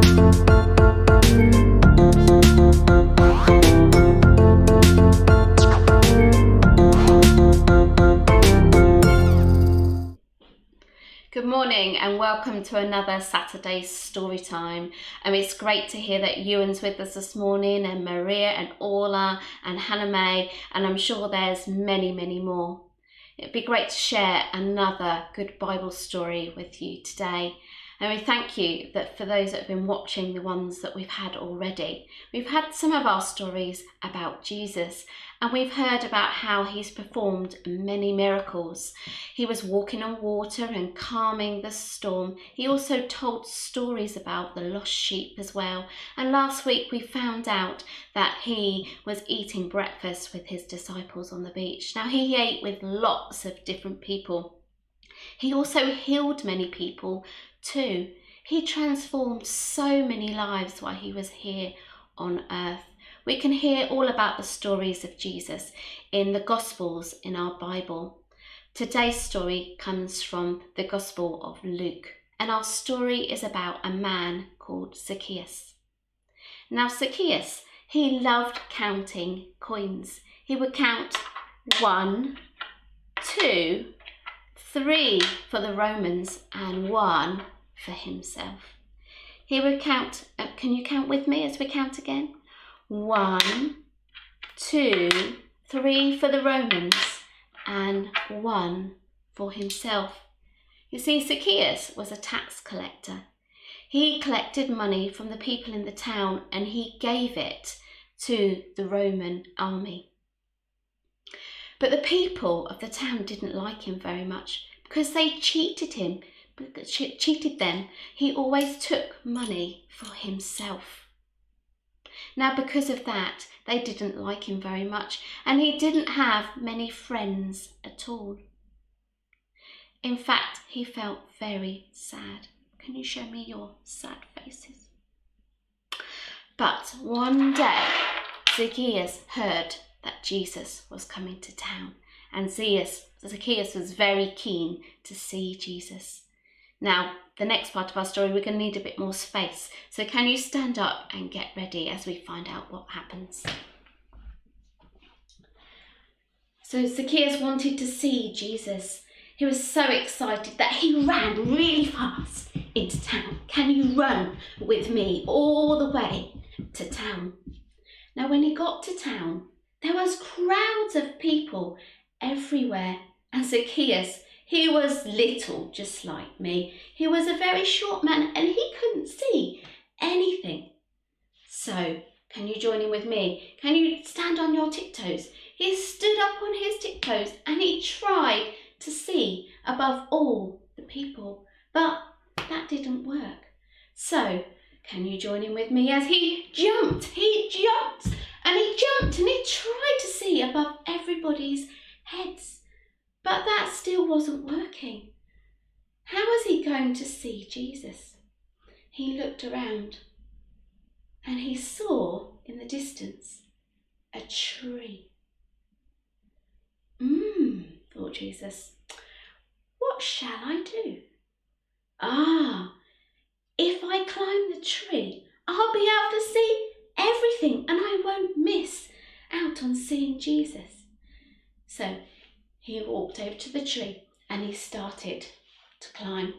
Good morning and welcome to another Saturday story time. It's great to hear that Ewan's with us this morning, and Maria and Orla and Hannah May, and I'm sure there's many more. It'd be great to share another good Bible story with you today. And we thank you that for those that have been watching the ones that we've had already. We've had some of our stories about Jesus, and we've heard about how he's performed many miracles. He was walking on water and calming the storm. He also told stories about the lost sheep as well. And last week we found out that he was eating breakfast with his disciples on the beach. Now he ate with lots of different people. He also healed many people too. He transformed so many lives while he was here on earth. We can hear all about the stories of Jesus in the Gospels in our Bible. Today's story comes from the Gospel of Luke, and our story is about a man called Zacchaeus. Now Zacchaeus, he loved counting coins. He would count 1, 2, 3 for the Romans and 1 for himself. He would count, can you count with me as we count again? 1, 2, 3 for the Romans and 1 for himself. You see, Zacchaeus was a tax collector. He collected money from the people in the town and he gave it to the Roman army. But the people of the town didn't like him very much because they cheated them. He always took money for himself. Now, because of that, they didn't like him very much, and he didn't have many friends at all. In fact, he felt very sad. Can you show me your sad faces? But one day, Zacchaeus heard that Jesus was coming to town, and Zacchaeus was very keen to see Jesus. Now, the next part of our story, we're going to need a bit more space. So can you stand up and get ready as we find out what happens? So Zacchaeus wanted to see Jesus. He was so excited that he ran really fast into town. Can you run with me all the way to town? Now, when he got to town, there was crowds of people everywhere, and Zacchaeus, he was little, just like me. He was a very short man and he couldn't see anything. So, can you join in with me? Can you stand on your tiptoes? He stood up on his tiptoes and he tried to see above all the people, but that didn't work. So, can you join in with me as he jumped and he tried to see above everybody's heads, but that still wasn't working. How was he going to see Jesus? He looked around and he saw in the distance a tree. Thought Jesus, what shall I do? If I climb the tree, I'll be able to see everything and I won't miss out on seeing Jesus. So he walked over to the tree and he started to climb.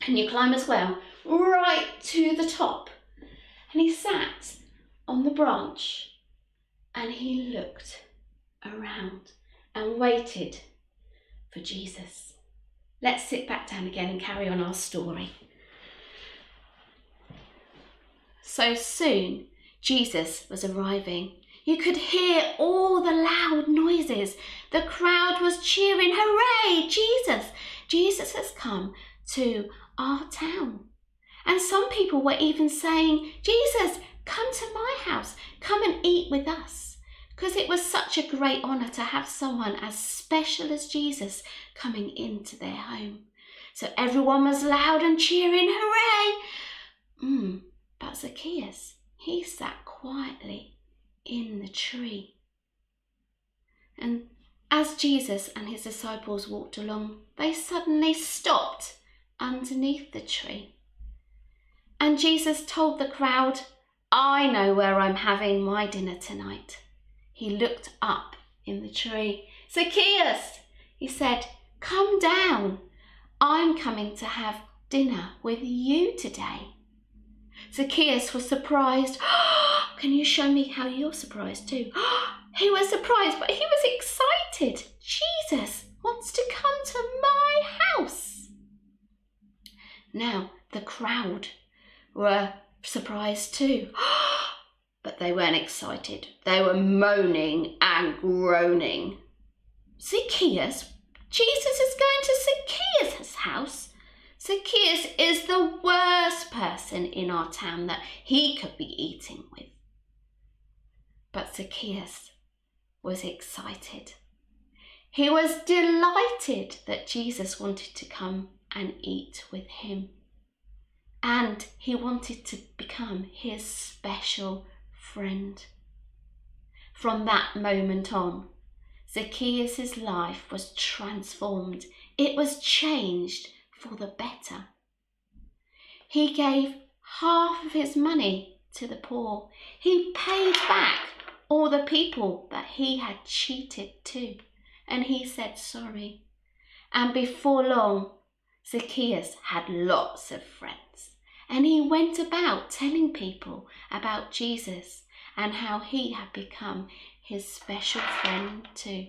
And you climb as well, right to the top. And he sat on the branch and he looked around and waited for Jesus. Let's sit back down again and carry on our story. So soon, Jesus was arriving. You could hear all the loud noises. The crowd was cheering, "Hooray, Jesus! Jesus has come to our town." And some people were even saying, "Jesus, come to my house. Come and eat with us." Because it was such a great honour to have someone as special as Jesus coming into their home. So everyone was loud and cheering, "Hooray!" But Zacchaeus, he sat quietly in the tree. And as Jesus and his disciples walked along, they suddenly stopped underneath the tree. And Jesus told the crowd, "I know where I'm having my dinner tonight." He looked up in the tree. "Zacchaeus," he said, "come down. I'm coming to have dinner with you today." Zacchaeus was surprised. Can you show me how you're surprised too? He was surprised, but he was excited. Jesus wants to come to my house. Now, the crowd were surprised too, but they weren't excited. They were moaning and groaning. Zacchaeus? Jesus is going to Zacchaeus' house? Zacchaeus is the worst person in our town that he could be eating with. But Zacchaeus was excited. He was delighted that Jesus wanted to come and eat with him. And he wanted to become his special friend. From that moment on, Zacchaeus' life was transformed. It was changed for the better. He gave half of his money to the poor. He paid back all the people that he had cheated too. And he said sorry. And before long, Zacchaeus had lots of friends. And he went about telling people about Jesus and how he had become his special friend too.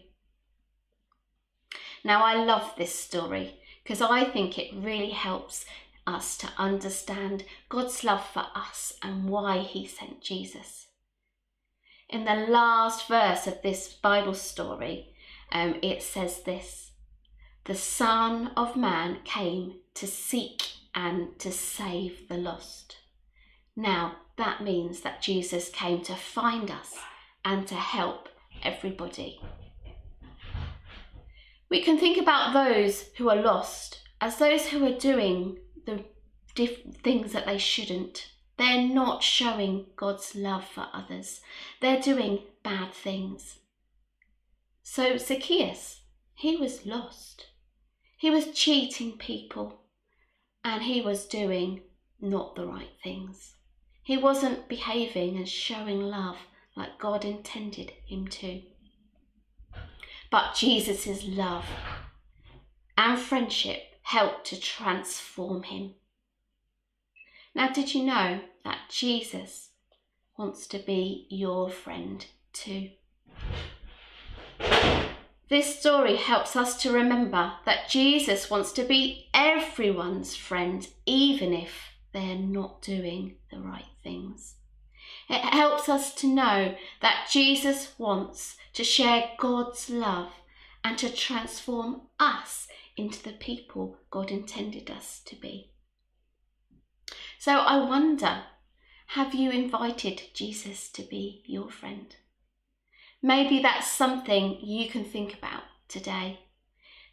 Now, I love this story because I think it really helps us to understand God's love for us and why he sent Jesus. In the last verse of this Bible story, it says this: "The Son of Man came to seek and to save the lost." Now, that means that Jesus came to find us and to help everybody. We can think about those who are lost as those who are doing the things that they shouldn't. They're not showing God's love for others. They're doing bad things. So Zacchaeus, he was lost. He was cheating people and he was doing not the right things. He wasn't behaving and showing love like God intended him to. But Jesus' love and friendship helped to transform him. Now, did you know that Jesus wants to be your friend too? This story helps us to remember that Jesus wants to be everyone's friend, even if they're not doing the right things. It helps us to know that Jesus wants to share God's love and to transform us into the people God intended us to be. So I wonder, have you invited Jesus to be your friend? Maybe that's something you can think about today.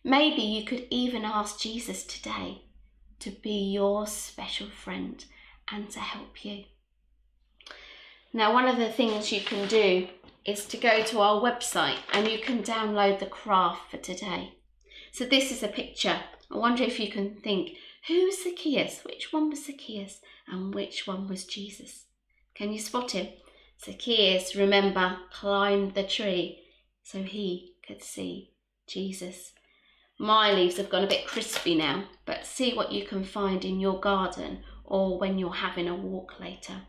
Maybe you could even ask Jesus today to be your special friend and to help you. Now, one of the things you can do is to go to our website and you can download the craft for today. So this is a picture. I wonder if you can think, who's Zacchaeus? Which one was Zacchaeus and which one was Jesus? Can you spot him? Zacchaeus, remember, climbed the tree so he could see Jesus. My leaves have gone a bit crispy now, but see what you can find in your garden or when you're having a walk later,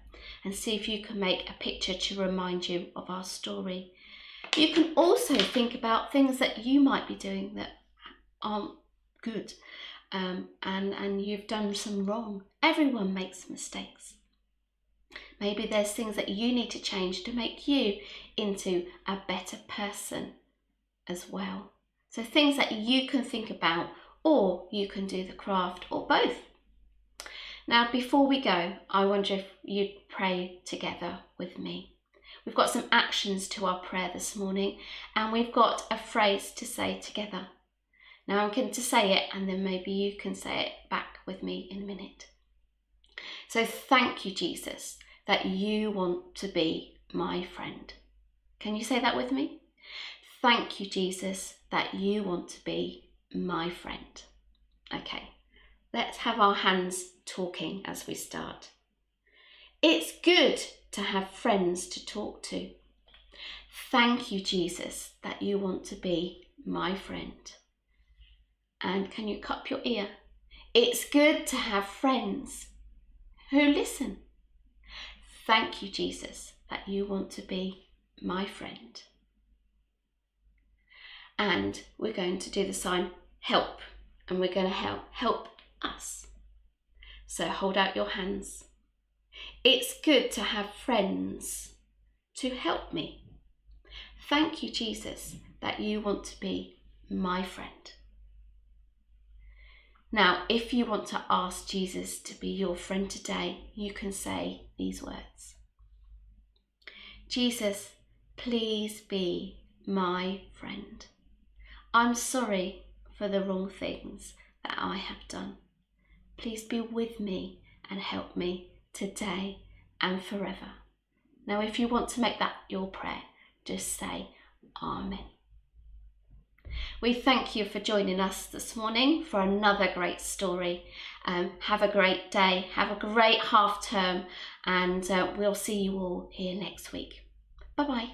and see if you can make a picture to remind you of our story. You can also think about things that you might be doing that aren't good, and you've done some wrong. Everyone makes mistakes. Maybe there's things that you need to change to make you into a better person as well. So things that you can think about, or you can do the craft, or both. Now, before we go, I wonder if you'd pray together with me. We've got some actions to our prayer this morning, and we've got a phrase to say together. Now I'm going to say it, and then maybe you can say it back with me in a minute. So thank you, Jesus, that you want to be my friend. Can you say that with me? Thank you, Jesus, that you want to be my friend. Okay, let's have our hands talking as we start. It's good to have friends to talk to. Thank you, Jesus, that you want to be my friend. And can you cup your ear? It's good to have friends who listen. Thank you, Jesus, that you want to be my friend. And we're going to do the sign help, and we're going to help us. So hold out your hands. It's good to have friends to help me. Thank you, Jesus, that you want to be my friend. Now, if you want to ask Jesus to be your friend today, you can say these words. Jesus, please be my friend. I'm sorry for the wrong things that I have done. Please be with me and help me today and forever. Now, if you want to make that your prayer, just say Amen. We thank you for joining us this morning for another great story. Have a great day, have a great half term, and we'll see you all here next week. Bye-bye.